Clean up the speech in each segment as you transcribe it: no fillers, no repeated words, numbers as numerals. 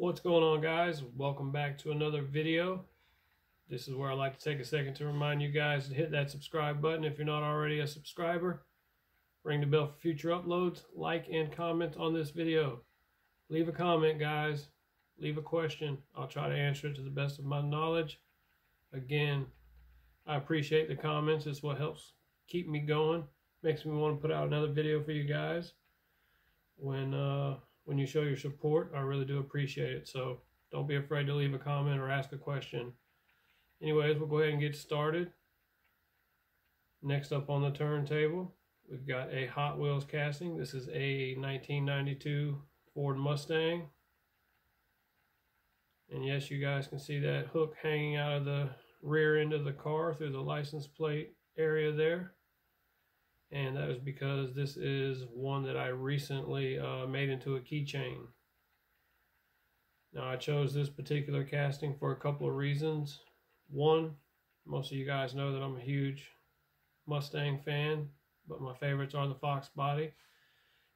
What's going on, guys? Welcome back to another video. This is where I like to take a second to remind you guys to hit that subscribe button if you're not already a subscriber. Ring the bell for future uploads. Like and comment on this video. Leave a comment, guys. Leave a question. I'll try to answer it to the best of my knowledge. Again, I appreciate the comments. It's what helps keep me going. Makes me want to put out another video for you guys. When you show your support, I really do appreciate it. So don't be afraid to leave a comment or ask a question. Anyways, we'll go ahead and get started. Next up on the turntable, we've got a Hot Wheels casting. This is a 1992 Ford Mustang. And yes, you guys can see that hook hanging out of the rear end of the car through the license plate area there. And that was because this is one that I recently made into a keychain. Now, I chose this particular casting for a couple of reasons. One, most of you guys know that I'm a huge Mustang fan, but my favorites are the Foxbody.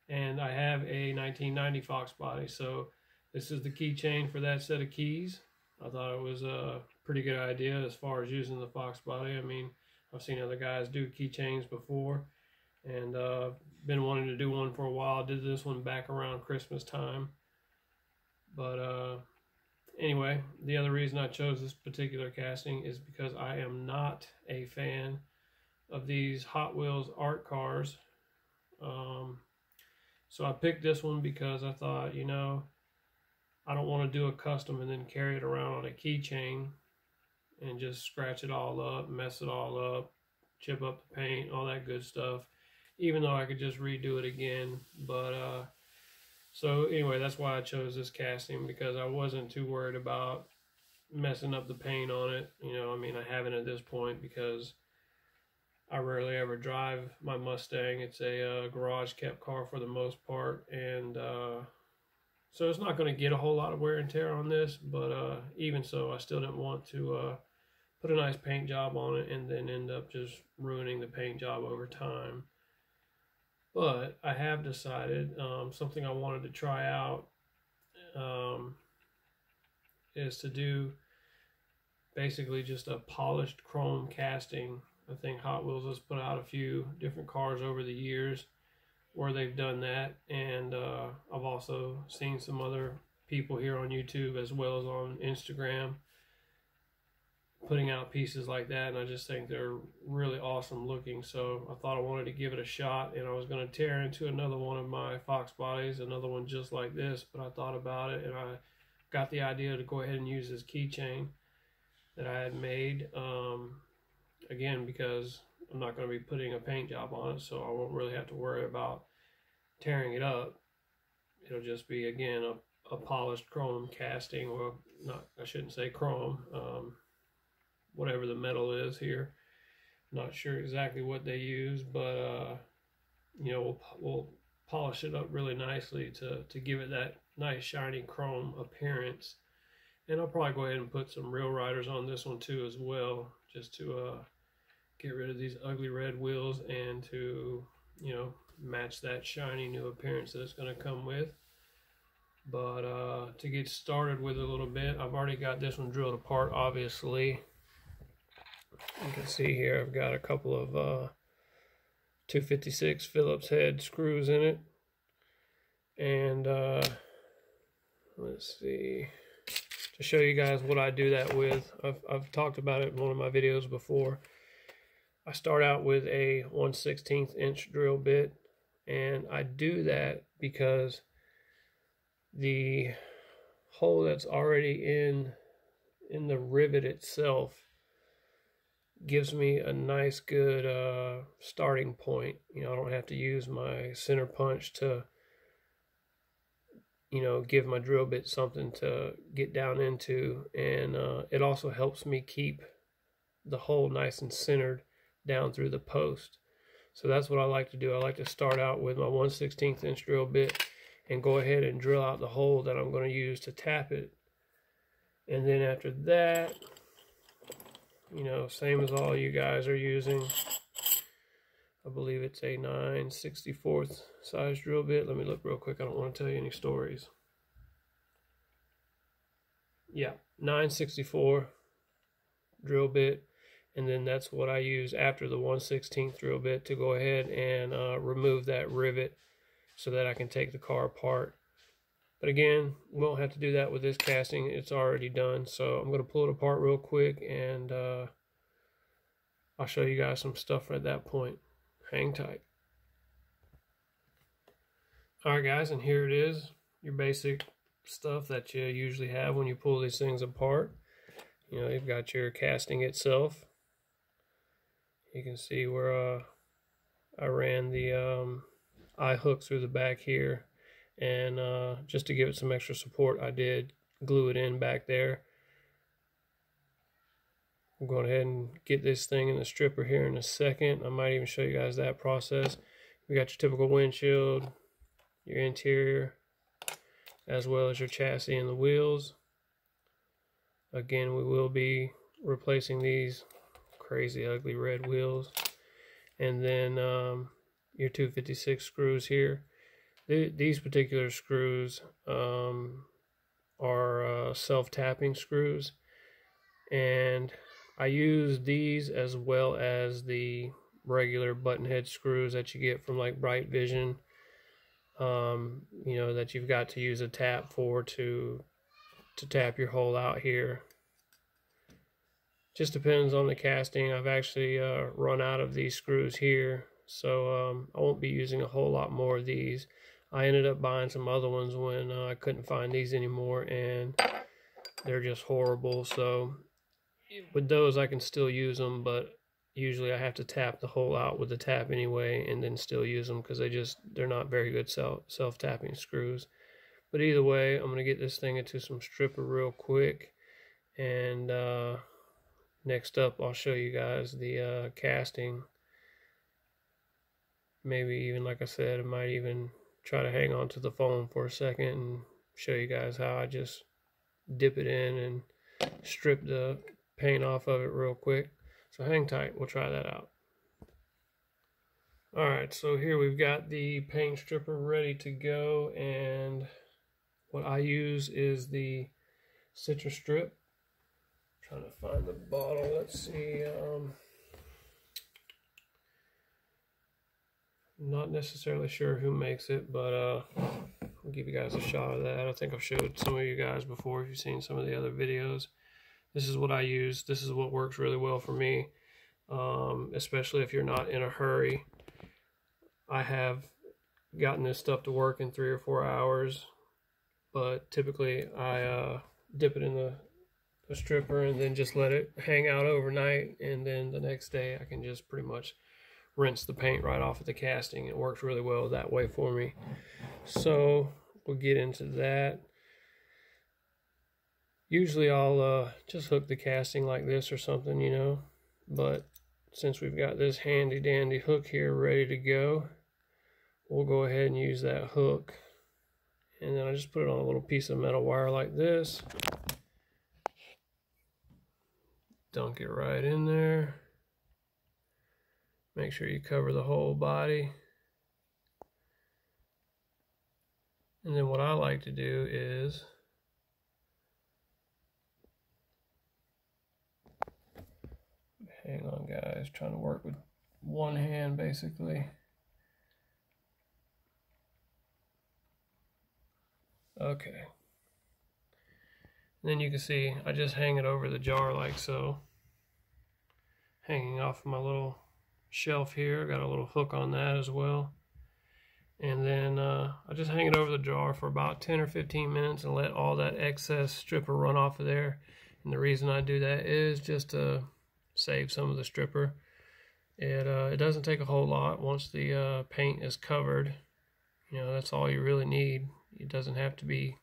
And I have a 1990 Foxbody, so this is the keychain for that set of keys. I thought it was a pretty good idea as far as using the Foxbody. I mean, I've seen other guys do keychains before, and been wanting to do one for a while. Did this one back around Christmas time. But anyway, the other reason I chose this particular casting is because I am not a fan of these Hot Wheels art cars. So I picked this one because I thought, you know, I don't want to do a custom and then carry it around on a keychain and just scratch it all up, mess it all up, chip up the paint, all that good stuff. Even though I could just redo it again. But so anyway, that's why I chose this casting, because I wasn't too worried about messing up the paint on it. You know, I mean, I haven't at this point because I rarely ever drive my Mustang. It's a garage kept car for the most part, and so it's not going to get a whole lot of wear and tear on this. But even so, I still didn't want to put a nice paint job on it and then end up just ruining the paint job over time. But I have decided something I wanted to try out is to do basically just a polished chrome casting. I think Hot Wheels has put out a few different cars over the years where they've done that, and I've also seen some other people here on YouTube as well as on Instagram putting out pieces like that, and I just think they're really awesome looking. So I thought I wanted to give it a shot, and I was going to tear into another one of my Foxbodies, another one just like this, but I thought about it and I got the idea to go ahead and use this keychain that I had made, again, because I'm not going to be putting a paint job on it, so I won't really have to worry about tearing it up. It'll just be, again, a polished chrome casting. Well, not, I shouldn't say chrome, whatever the metal is here. Not sure exactly what they use, but you know, we'll polish it up really nicely to give it that nice shiny chrome appearance. And I'll probably go ahead and put some real riders on this one too as well, just to get rid of these ugly red wheels and to, you know, match that shiny new appearance that it's going to come with. But to get started with it a little bit, I've already got this one drilled apart, obviously. You can see here I've got a couple of 256 Phillips head screws in it. And let's see, to show you guys what I do that with, I've talked about it in one of my videos before. I start out with a 1/16 inch drill bit, and I do that because the hole that's already in the rivet itself gives me a nice good starting point. You know, I don't have to use my center punch to, you know, give my drill bit something to get down into, and it also helps me keep the hole nice and centered down through the post. So that's what I like to do. I like to start out with my 1/16 inch drill bit and go ahead and drill out the hole that I'm going to use to tap it. And then after that, you know, same as all you guys are using, I believe it's a 9/64 size drill bit. Let me look real quick. I don't want to tell you any stories. Yeah, 9/64 drill bit, and then that's what I use after the 1/16 drill bit to go ahead and remove that rivet so that I can take the car apart. But again, we won't have to do that with this casting. It's already done. So I'm going to pull it apart real quick, and I'll show you guys some stuff at that point. Hang tight. Alright guys, and here it is. Your basic stuff that you usually have when you pull these things apart. You know, you've got your casting itself. You can see where I ran the eye hook through the back here. And just to give it some extra support, I did glue it in back there. I'm going ahead and get this thing in the stripper here in a second. I might even show you guys that process. We got your typical windshield, your interior, as well as your chassis and the wheels. Again, we will be replacing these crazy ugly red wheels. And then your 256 screws here. These particular screws are self-tapping screws, and I use these as well as the regular button head screws that you get from like Bright Vision, you know, that you've got to use a tap for to tap your hole out here. Just depends on the casting. I've actually run out of these screws here, so I won't be using a whole lot more of these. I ended up buying some other ones when I couldn't find these anymore, and they're just horrible. So with those I can still use them, but usually I have to tap the hole out with the tap anyway and then still use them because they're not very good self-tapping screws. But either way, I'm going to get this thing into some stripper real quick, and next up I'll show you guys the casting. Maybe even, like I said, I might even try to hang on to the phone for a second and show you guys how I just dip it in and strip the paint off of it real quick. So hang tight, we'll try that out. Alright, so here we've got the paint stripper ready to go, and what I use is the citrus strip. I'm trying to find the bottle, let's see. Not necessarily sure who makes it, but I'll give you guys a shot of that. I think I've showed some of you guys before if you've seen some of the other videos. This is what I use. This is what works really well for me, especially if you're not in a hurry. I have gotten this stuff to work in 3 or 4 hours, but typically I dip it in the stripper and then just let it hang out overnight, and then the next day I can just pretty much rinse the paint right off of the casting. It works really well that way for me. So we'll get into that. Usually I'll just hook the casting like this or something, you know, but since we've got this handy dandy hook here ready to go, we'll go ahead and use that hook. And then I just put it on a little piece of metal wire like this, dunk it right in there. Make sure you cover the whole body. And then what I like to do is hang on guys, trying to work with one hand basically. Okay. And then you can see I just hang it over the jar like so. Hanging off my little shelf here. Got a little hook on that as well. And then I just hang it over the jar for about 10 or 15 minutes and let all that excess stripper run off of there. And the reason I do that is just to save some of the stripper. It doesn't take a whole lot. Once the paint is covered, you know, that's all you really need. It doesn't have to be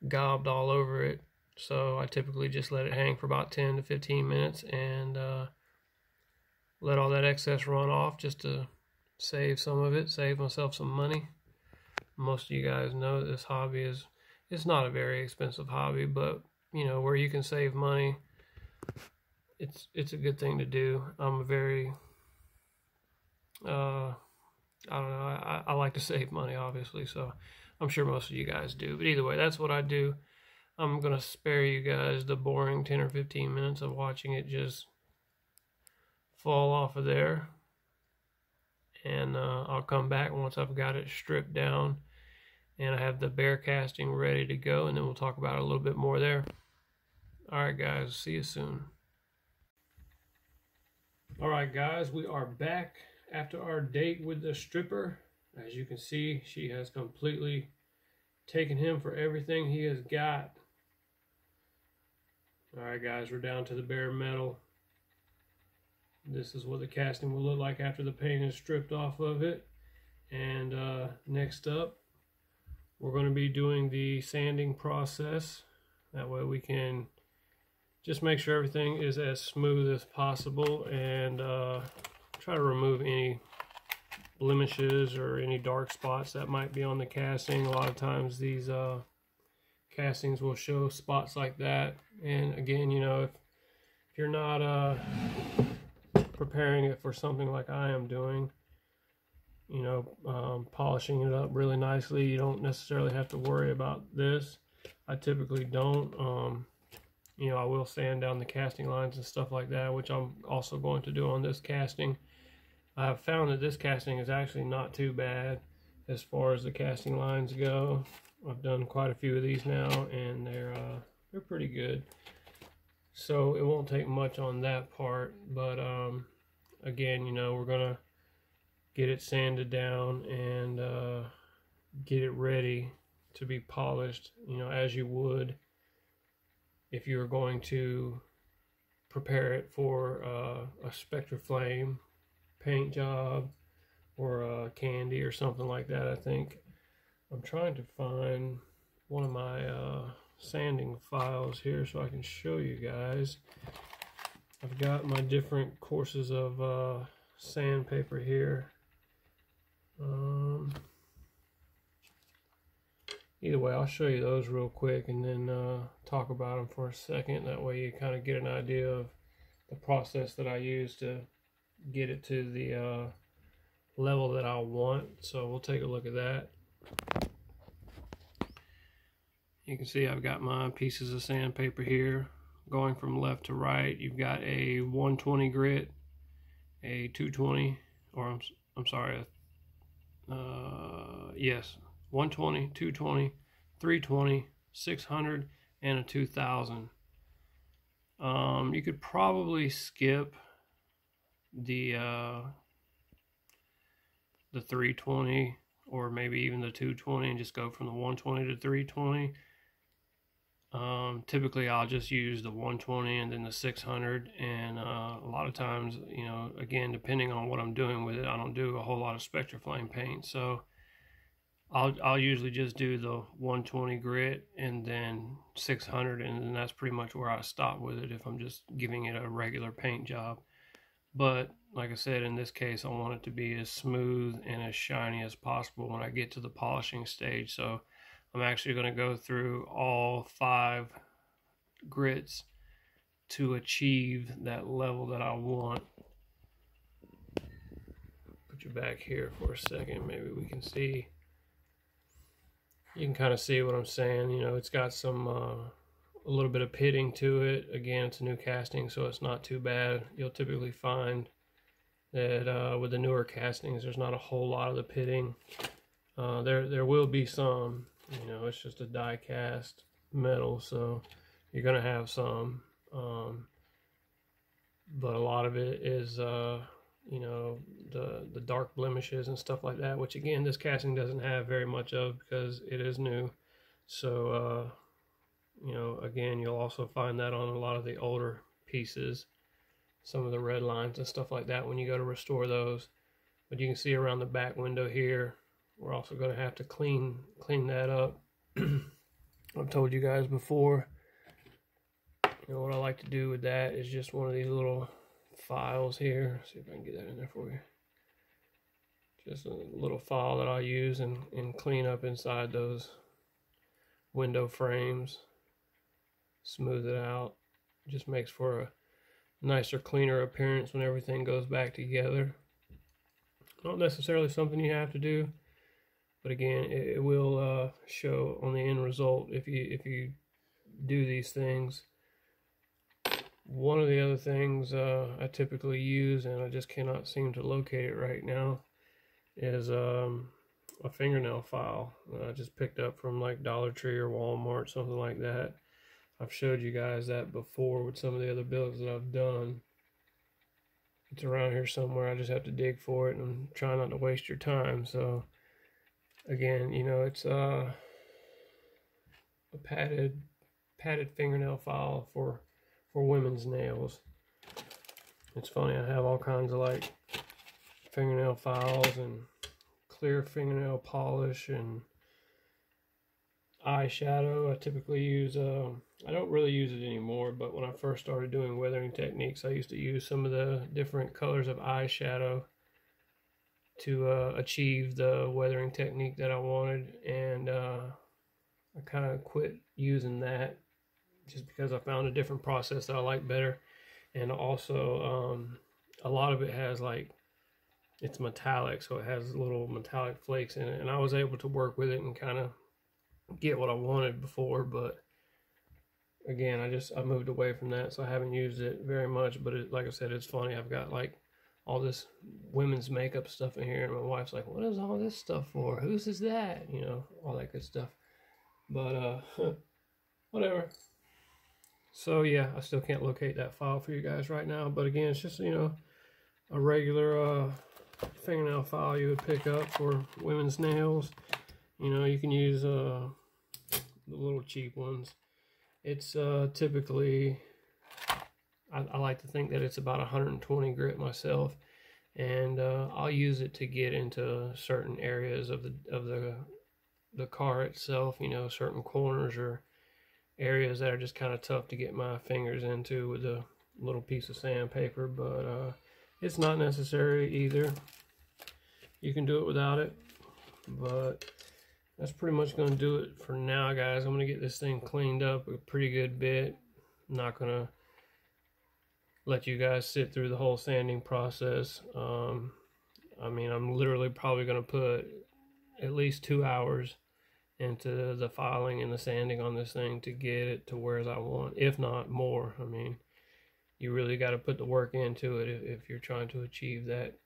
gobbed all over it. So I typically just let it hang for about 10 to 15 minutes and let all that excess run off just to save some of it, save myself some money. Most of you guys know that this hobby it's not a very expensive hobby, but you know, where you can save money, it's a good thing to do. I'm a very I don't know, I like to save money obviously, so I'm sure most of you guys do, but either way, that's what I do. I'm gonna spare you guys the boring 10 or 15 minutes of watching it just fall off of there, and I'll come back once I've got it stripped down and I have the bare casting ready to go, and then we'll talk about it a little bit more there. Alright guys, see you soon. Alright guys, we are back after our date with the stripper. As you can see, she has completely taken him for everything he has got. Alright guys, we're down to the bare metal. This is what the casting will look like after the paint is stripped off of it. And next up, we're going to be doing the sanding process. That way we can just make sure everything is as smooth as possible and try to remove any blemishes or any dark spots that might be on the casting. A lot of times these castings will show spots like that. And again, you know, if you're not preparing it for something like I am doing, you know, polishing it up really nicely, you don't necessarily have to worry about this. I typically don't. You know, I will sand down the casting lines and stuff like that, which I'm also going to do on this casting. I've found that this casting is actually not too bad as far as the casting lines go. I've done quite a few of these now, and they're pretty good. So it won't take much on that part, but again, you know, we're gonna get it sanded down and get it ready to be polished, you know, as you would if you were going to prepare it for a Spectraflame paint job or a candy or something like that. I think I'm trying to find one of my sanding files here so I can show you guys. I've got my different courses of sandpaper here. Either way, I'll show you those real quick and then talk about them for a second. That way you kind of get an idea of the process that I use to get it to the level that I want. So we'll take a look at that. You can see I've got my pieces of sandpaper here going from left to right. You've got a 120 grit, a 220, or I'm sorry, yes, 120, 220, 320, 600, and a 2000. You could probably skip the 320 or maybe even the 220 and just go from the 120 to 320. Typically I'll just use the 120 and then the 600, and a lot of times, you know, again, depending on what I'm doing with it, I don't do a whole lot of Spectraflame paint, so I'll usually just do the 120 grit and then 600, and then that's pretty much where I stop with it if I'm just giving it a regular paint job. But like I said, in this case, I want it to be as smooth and as shiny as possible when I get to the polishing stage. So I'm actually going to go through all 5 grits to achieve that level that I want. Put you back here for a second, maybe we can see. You can kind of see what I'm saying. You know, it's got some a little bit of pitting to it. Again, it's a new casting, so it's not too bad. You'll typically find that with the newer castings, there's not a whole lot of the pitting. There will be some. You know, it's just a die cast metal, so you're gonna have some. But a lot of it is you know, the dark blemishes and stuff like that, which again, this casting doesn't have very much of because it is new. So you know, again, you'll also find that on a lot of the older pieces, some of the red lines and stuff like that when you go to restore those. But you can see around the back window here, we're also going to have to clean that up. I've told you guys before, you know, what I like to do with that is just one of these little files here. See if I can get that in there for you. Just a little file that I'll use and clean up inside those window frames. Smooth it out. Just makes for a nicer, cleaner appearance when everything goes back together. Not necessarily something you have to do, but again, it will show on the end result if you do these things. One of the other things I typically use, and I just cannot seem to locate it right now, is a fingernail file I just picked up from like Dollar Tree or Walmart, something like that. I've showed you guys that before with some of the other builds that I've done. It's around here somewhere. I just have to dig for it, and I'm trying not to waste your time. So again, you know, it's a padded fingernail file for women's nails. It's funny, I have all kinds of like fingernail files and clear fingernail polish and eyeshadow. I typically use I don't really use it anymore, but when I first started doing weathering techniques, I used to use some of the different colors of eyeshadow to achieve the weathering technique that I wanted, and I kind of quit using that just because I found a different process that I like better. And also a lot of it has like, it's metallic, so it has little metallic flakes in it, and I was able to work with it and kind of get what I wanted before, but again, I moved away from that, so I haven't used it very much. But like I said, it's funny, I've got like all this women's makeup stuff in here, and my wife's like, what is all this stuff for? Whose is that? You know, all that good stuff. But whatever. So yeah, I still can't locate that file for you guys right now, but again, it's just, you know, a regular fingernail file you would pick up for women's nails. You know, you can use the little cheap ones. It's typically, I like to think that it's about 120 grit myself, and I'll use it to get into certain areas of the car itself. You know, certain corners or areas that are just kind of tough to get my fingers into with a little piece of sandpaper, but it's not necessary either. You can do it without it, but that's pretty much going to do it for now, guys. I'm going to get this thing cleaned up a pretty good bit. I'm not going to let you guys sit through the whole sanding process. I mean, I'm literally probably going to put at least 2 hours into the filing and the sanding on this thing to get it to where I want, if not more. I mean, you really got to put the work into it if you're trying to achieve that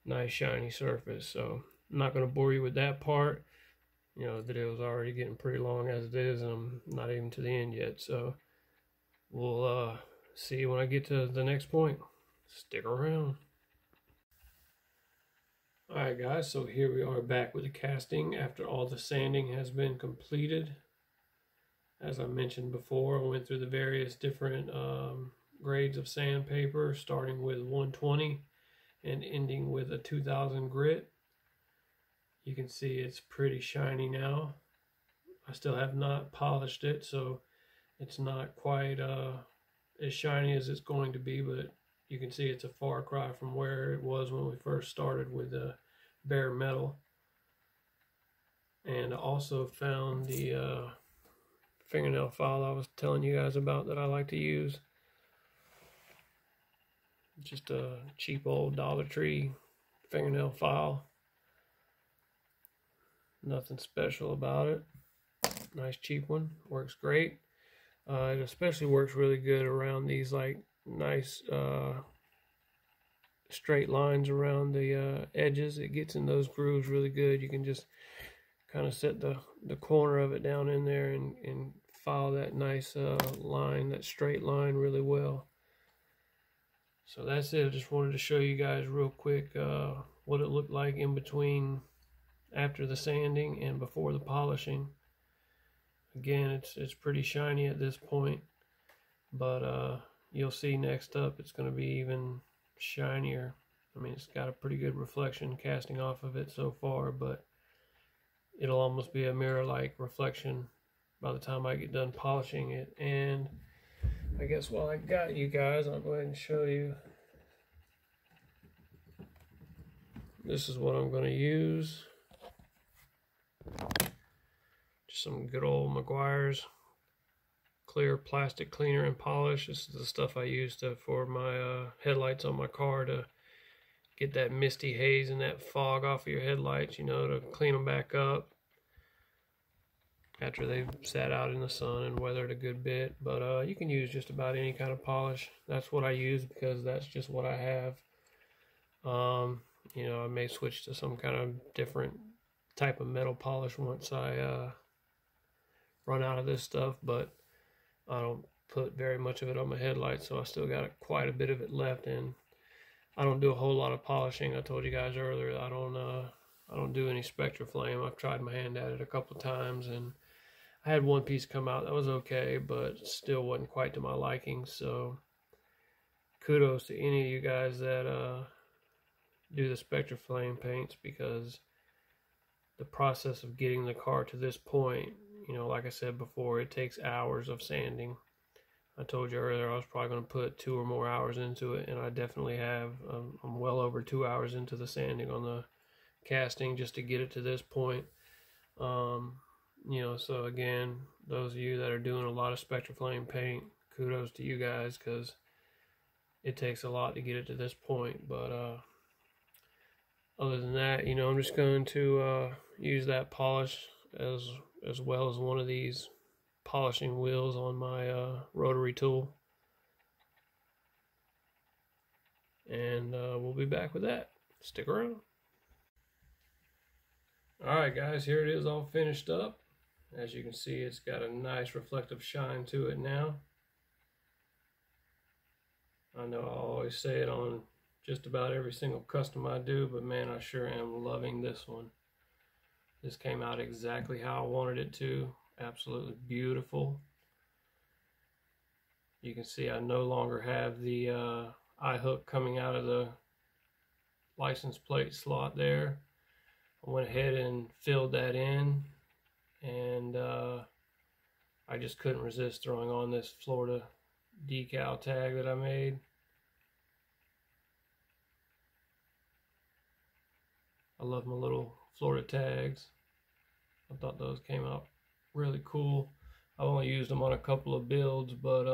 nice shiny surface. So I'm not going to bore you with that part. You know, the video is already getting pretty long as it is, and I'm not even to the end yet. So we'll see you when I get to the next point. Stick around. Alright guys, so here we are back with the casting after all the sanding has been completed. As I mentioned before, I went through the various different grades of sandpaper, starting with 120 and ending with a 2000 grit. You can see it's pretty shiny now. I still have not polished it, so it's not quite as shiny as it's going to be, but you can see it's a far cry from where it was when we first started with the bare metal. And I also found the fingernail file I was telling you guys about that I like to use. Just a cheap old Dollar Tree fingernail file. Nothing special about it. Nice cheap one. Works great. It especially works really good around these like nice straight lines around the edges. It gets in those grooves really good. You can just kind of set the corner of it down in there and file that nice line, that straight line really well. So that's it. I just wanted to show you guys real quick what it looked like in between after the sanding and before the polishing. Again, it's pretty shiny at this point, but you'll see next up it's going to be even shinier. I mean, it's got a pretty good reflection casting off of it so far, but it'll almost be a mirror-like reflection by the time I get done polishing it. And I guess while I got you guys, I'll go ahead and show you. This is what I'm going to use. Just some good old Meguiar's clear plastic cleaner and polish. This is the stuff I use for my headlights on my car, to get that misty haze and that fog off of your headlights, you know, to clean them back up. after they've sat out in the sun and weathered a good bit. But you can use just about any kind of polish. That's what I use because that's just what I have. You know, I may switch to some kind of different type of metal polish once I run out of this stuff, but I don't put very much of it on my headlights, so I still got quite a bit of it left. And I don't do a whole lot of polishing. I told you guys earlier I don't do any Spectraflame. I've tried my hand at it a couple of times, and I had one piece come out that was okay, but still wasn't quite to my liking. So kudos to any of you guys that do the Spectraflame paints, because the process of getting the car to this point, you know, like I said before, it takes hours of sanding. I told you earlier I was probably going to put 2 or more hours into it, and I definitely have. I'm well over 2 hours into the sanding on the casting just to get it to this point. You know, so again, those of you that are doing a lot of Spectraflame paint, kudos to you guys, because it takes a lot to get it to this point. But other than that, you know, I'm just going to use that polish as well as one of these polishing wheels on my rotary tool, and we'll be back with that. Stick around. Alright guys, here it is all finished up. As you can see, it's got a nice reflective shine to it now. I know I always say it on just about every single custom I do, but man, I sure am loving this one. This came out exactly how I wanted it to. Absolutely beautiful. You can see I no longer have the eye hook coming out of the license plate slot there. I went ahead and filled that in, and I just couldn't resist throwing on this Florida decal tag that I made. I love my little Florida tags. I thought those came out really cool. I only used them on a couple of builds, but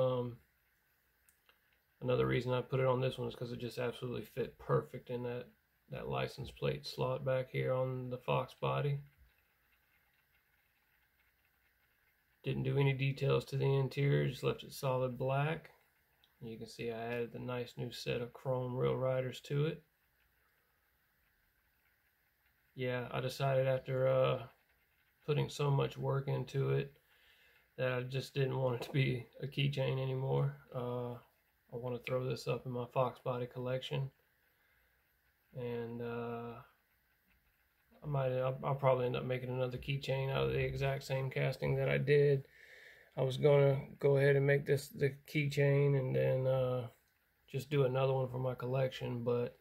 another reason I put it on this one is because it just absolutely fit perfect in that license plate slot back here on the Foxbody. Didn't do any details to the interior, just left it solid black. You can see I added the nice new set of chrome rail riders to it. Yeah, I decided after putting so much work into it that I just didn't want it to be a keychain anymore. I want to throw this up in my Foxbody collection, and I'll probably end up making another keychain out of the exact same casting that I did. I was gonna go ahead and make this the keychain and then just do another one for my collection, but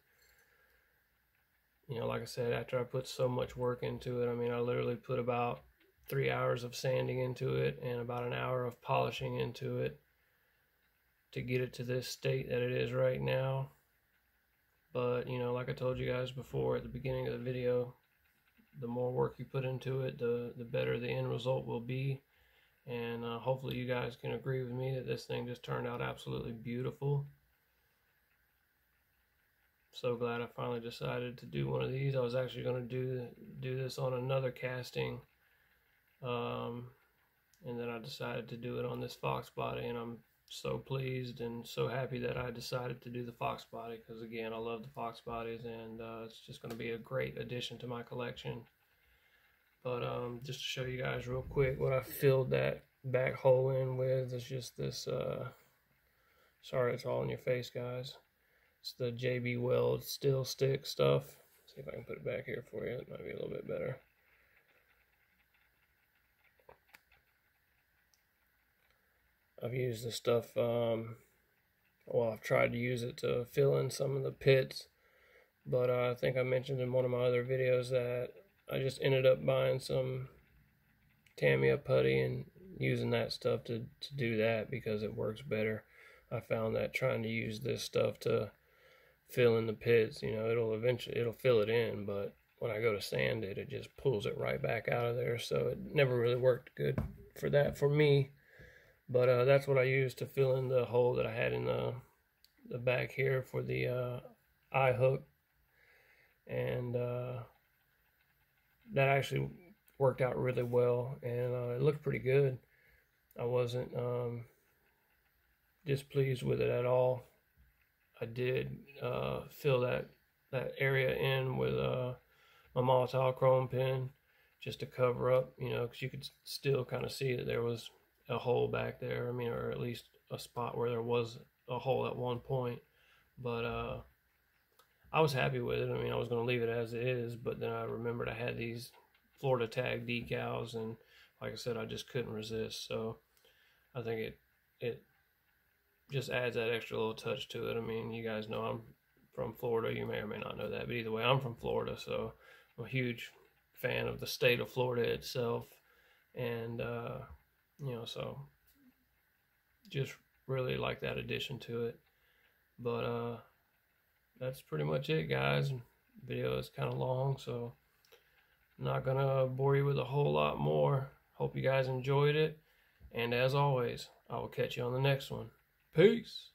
you know, like I said, after I put so much work into it, I mean, I literally put about 3 hours of sanding into it and about an hour of polishing into it to get it to this state that it is right now. But, you know, like I told you guys before at the beginning of the video, the more work you put into it, the better the end result will be. And hopefully you guys can agree with me that this thing just turned out absolutely beautiful. So glad I finally decided to do one of these. I was actually going to do this on another casting, and then I decided to do it on this Foxbody, and I'm so pleased and so happy that I decided to do the Foxbody, because again, I love the Foxbodies, and it's just going to be a great addition to my collection. But just to show you guys real quick, what I filled that back hole in with is just this, sorry it's all in your face guys, it's the JB Weld steel stick stuff. See if I can put it back here for you, it might be a little bit better. I've used this stuff, well, I've tried to use it to fill in some of the pits, but I think I mentioned in one of my other videos that I just ended up buying some Tamiya putty and using that stuff to do that because it works better. I found that trying to use this stuff to fill in the pits, you know, it'll fill it in, but when I go to sand it, it just pulls it right back out of there, so it never really worked good for that for me. But that's what I used to fill in the hole that I had in the back here for the eye hook, and that actually worked out really well, and it looked pretty good. I wasn't displeased with it at all. I did fill that area in with my Molotov chrome pin just to cover up, you know, because you could still kind of see that there was a hole back there. I mean, or at least a spot where there was a hole at one point. But I was happy with it. I mean, I was going to leave it as it is, but then I remembered I had these Florida tag decals, and like I said, I just couldn't resist. So I think it just adds that extra little touch to it. I mean, you guys know I'm from Florida. You may or may not know that, but either way, I'm from Florida, so I'm a huge fan of the state of Florida itself, and you know, so just really like that addition to it. But that's pretty much it, guys. The video is kind of long, so I'm not gonna bore you with a whole lot more. Hope you guys enjoyed it, and as always, I will catch you on the next one. Peace.